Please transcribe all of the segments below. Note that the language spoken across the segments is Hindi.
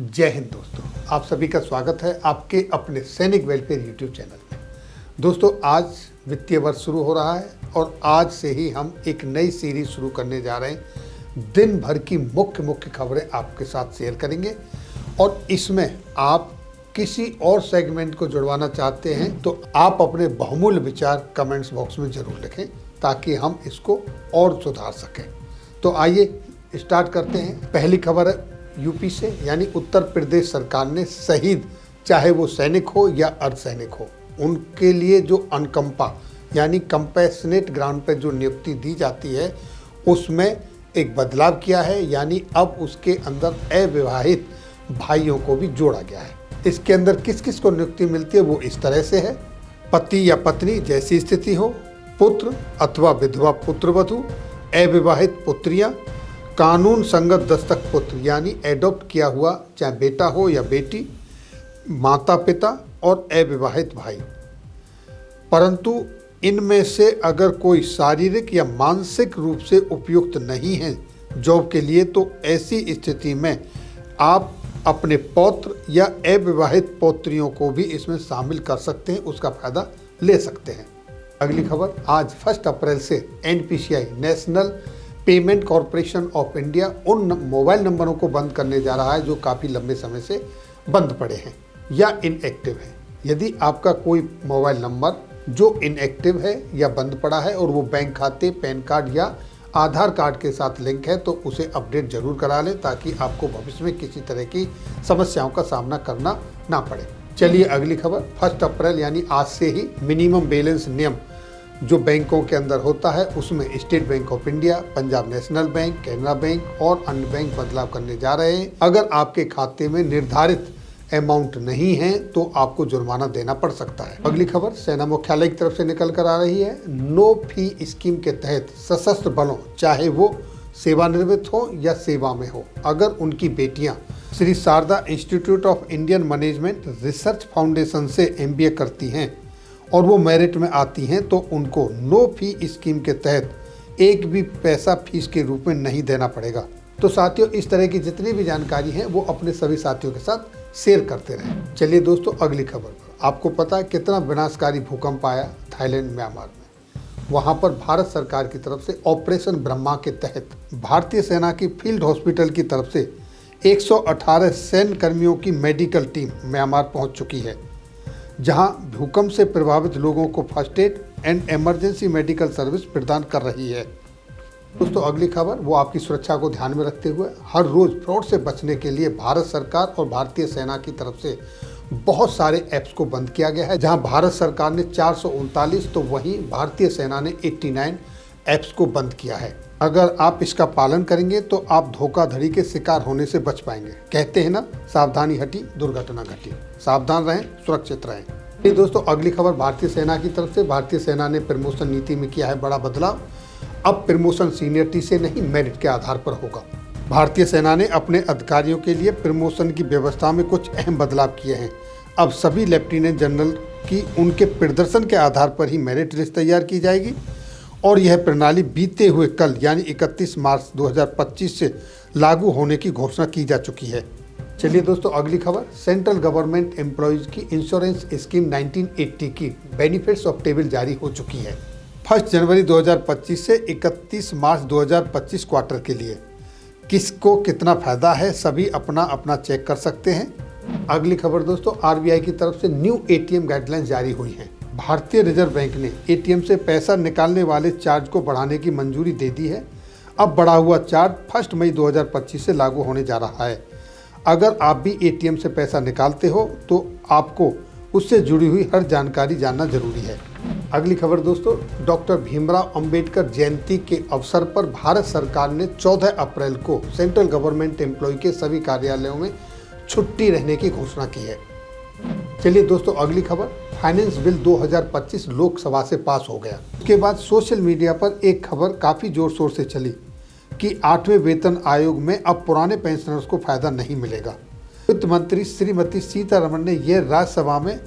जय हिंद दोस्तों, आप सभी का स्वागत है आपके अपने सैनिक वेलफेयर यूट्यूब चैनल में। दोस्तों, आज वित्तीय वर्ष शुरू हो रहा है और आज से ही हम एक नई सीरीज शुरू करने जा रहे हैं। दिन भर की मुख्य खबरें आपके साथ शेयर करेंगे और इसमें आप किसी और सेगमेंट को जुड़वाना चाहते हैं तो आप अपने बहुमूल्य विचार कमेंट्स बॉक्स में जरूर लिखें ताकि हम इसको और सुधार सकें। तो आइए स्टार्ट करते हैं। पहली खबर है यूपी से, यानी उत्तर प्रदेश सरकार ने शहीद, चाहे वो सैनिक हो या अर्धसैनिक हो, उनके लिए जो अनुकंपा यानी कंपैशनेट ग्राउंड पर जो नियुक्ति दी जाती है उसमें एक बदलाव किया है। यानी अब उसके अंदर अविवाहित भाइयों को भी जोड़ा गया है। इसके अंदर किस किस को नियुक्ति मिलती है वो इस तरह से है। पति या पत्नी जैसी स्थिति हो, पुत्र अथवा विधवा पुत्रवधू, अविवाहित पुत्रियां, कानून संगत दस्तक पुत्र यानी एडॉप्ट किया हुआ चाहे बेटा हो या बेटी, माता पिता और अविवाहित भाई। परंतु इनमें से अगर कोई शारीरिक या मानसिक रूप से उपयुक्त नहीं है जॉब के लिए तो ऐसी स्थिति में आप अपने पौत्र या अविवाहित पौत्रियों को भी इसमें शामिल कर सकते हैं, उसका फायदा ले सकते हैं। अगली खबर, आज 1 अप्रैल से NPCI national payment corporation of India उन मोबाइल नंबरों को बंद करने जा रहा है जो काफ़ी लंबे समय से बंद पड़े हैं या इनएक्टिव हैं। यदि आपका कोई मोबाइल नंबर जो इनएक्टिव है या बंद पड़ा है और वो बैंक खाते, पैन कार्ड या आधार कार्ड के साथ लिंक है तो उसे अपडेट जरूर करा लें ताकि आपको भविष्य में किसी तरह की समस्याओं का सामना करना ना पड़े। चलिए अगली खबर, 1 अप्रैल यानी आज से ही मिनिमम बैलेंस नियम जो बैंकों के अंदर होता है उसमें state bank of India, Punjab national bank, Canara bank और अन्य बैंक बदलाव करने जा रहे हैं। अगर आपके खाते में निर्धारित अमाउंट नहीं है तो आपको जुर्माना देना पड़ सकता है। अगली खबर सेना मुख्यालय की तरफ से निकल कर आ रही है। नो फी स्कीम के तहत सशस्त्र बलों, चाहे वो सेवानिवृत्त हो या सेवा में हो, अगर उनकी बेटियां Shri Sharada Institute of Indian Management Research Foundation से MBA करती हैं और वो मेरिट में आती हैं तो उनको नो फी स्कीम के तहत एक भी पैसा फीस के रूप में नहीं देना पड़ेगा। तो साथियों, इस तरह की जितनी भी जानकारी है वो अपने सभी साथियों के साथ शेयर करते रहें। चलिए दोस्तों, अगली खबर पर। आपको पता है कितना विनाशकारी भूकंप आया थाईलैंड, म्यांमार में। वहाँ पर भारत सरकार की तरफ से ऑपरेशन ब्रह्मा के तहत भारतीय सेना की फील्ड हॉस्पिटल की तरफ से 118 सैन्य कर्मियों की मेडिकल टीम म्यांमार पहुँच चुकी है, जहां भूकंप से प्रभावित लोगों को first aid and emergency medical service प्रदान कर रही है। दोस्तों, अगली खबर वो आपकी सुरक्षा को ध्यान में रखते हुए हर रोज फ्रॉड से बचने के लिए भारत सरकार और भारतीय सेना की तरफ से बहुत सारे ऐप्स को बंद किया गया है। जहां भारत सरकार ने 439 तो वहीं भारतीय सेना ने 89 ऐप्स को बंद किया है। अगर आप इसका पालन करेंगे तो आप धोखाधड़ी के शिकार होने से बच पाएंगे। कहते हैं ना, सावधानी हटी दुर्घटना घटी। सावधान रहें, सुरक्षित रहें। ये दोस्तों, अगली खबर भारतीय सेना की तरफ से। भारतीय सेना ने प्रमोशन नीति में किया है बड़ा बदलाव। अब प्रमोशन सीनियरिटी से नहीं, मेरिट के आधार पर होगा। भारतीय सेना ने अपने अधिकारियों के लिए प्रमोशन की व्यवस्था में कुछ अहम बदलाव किए हैं। अब सभी लेफ्टिनेंट जनरल की उनके प्रदर्शन के आधार पर ही मेरिट लिस्ट तैयार की जाएगी और यह प्रणाली बीते हुए कल यानी 31 मार्च 2025 से लागू होने की घोषणा की जा चुकी है। चलिए दोस्तों, अगली खबर, सेंट्रल गवर्नमेंट एम्प्लॉयज की insurance scheme 1980 key benefits of table जारी हो चुकी है 1 जनवरी 2025 से 31 मार्च 2025 क्वार्टर के लिए। किसको कितना फायदा है सभी अपना अपना चेक कर सकते हैं। अगली खबर दोस्तों, RBI की तरफ से न्यू ATM गाइडलाइंस जारी हुई हैं। भारतीय रिजर्व बैंक ने ATM से पैसा निकालने वाले चार्ज को बढ़ाने की मंजूरी दे दी है। अब बढ़ा हुआ चार्ज 1 मई 2025 से लागू होने जा रहा है। अगर आप भी ATM से पैसा निकालते हो तो आपको उससे जुड़ी हुई हर जानकारी जानना जरूरी है। अगली खबर दोस्तों, डॉक्टर भीमराव अंबेडकर जयंती के अवसर पर भारत सरकार ने 14 अप्रैल को सेंट्रल गवर्नमेंट एम्प्लॉय के सभी कार्यालयों में छुट्टी रहने की घोषणा की है। चलिए दोस्तों, अगली खबर, फाइनेंस बिल 2025 लोकसभा से पास हो गया। उसके बाद सोशल मीडिया पर एक खबर काफ़ी जोर शोर से चली कि 8वें वेतन आयोग में अब पुराने पेंशनर्स को फायदा नहीं मिलेगा। वित्त मंत्री श्रीमती सीतारमण ने यह राज्यसभा में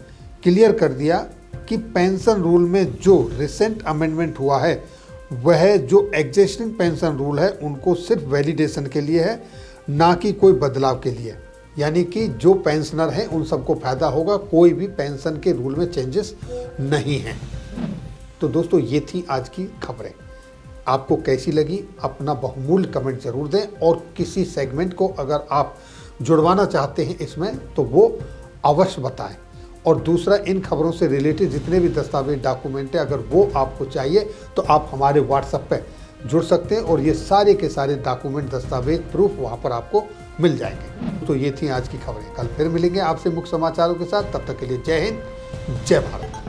क्लियर कर दिया कि पेंशन रूल में जो रिसेंट अमेंडमेंट हुआ है वह जो एग्जिस्टिंग पेंशन रूल है उनको सिर्फ वैलिडेशन के लिए है, ना कि कोई बदलाव के लिए। यानी कि जो पेंशनर हैं उन सबको फ़ायदा होगा, कोई भी पेंशन के रूल में चेंजेस नहीं हैं। तो दोस्तों ये थी आज की खबरें। आपको कैसी लगी अपना बहुमूल्य कमेंट ज़रूर दें, और किसी सेगमेंट को अगर आप जुड़वाना चाहते हैं इसमें तो वो अवश्य बताएं। और दूसरा, इन खबरों से रिलेटेड जितने भी दस्तावेज डॉक्यूमेंट है अगर वो आपको चाहिए तो आप हमारे व्हाट्सएप पे जुड़ सकते हैं, और ये सारे के सारे डॉक्यूमेंट, दस्तावेज, प्रूफ वहाँ पर आपको मिल जाएंगे। तो ये थी आज की खबरें। कल फिर मिलेंगे आपसे मुख्य समाचारों के साथ। तब तक के लिए जय हिंद, जय भारत।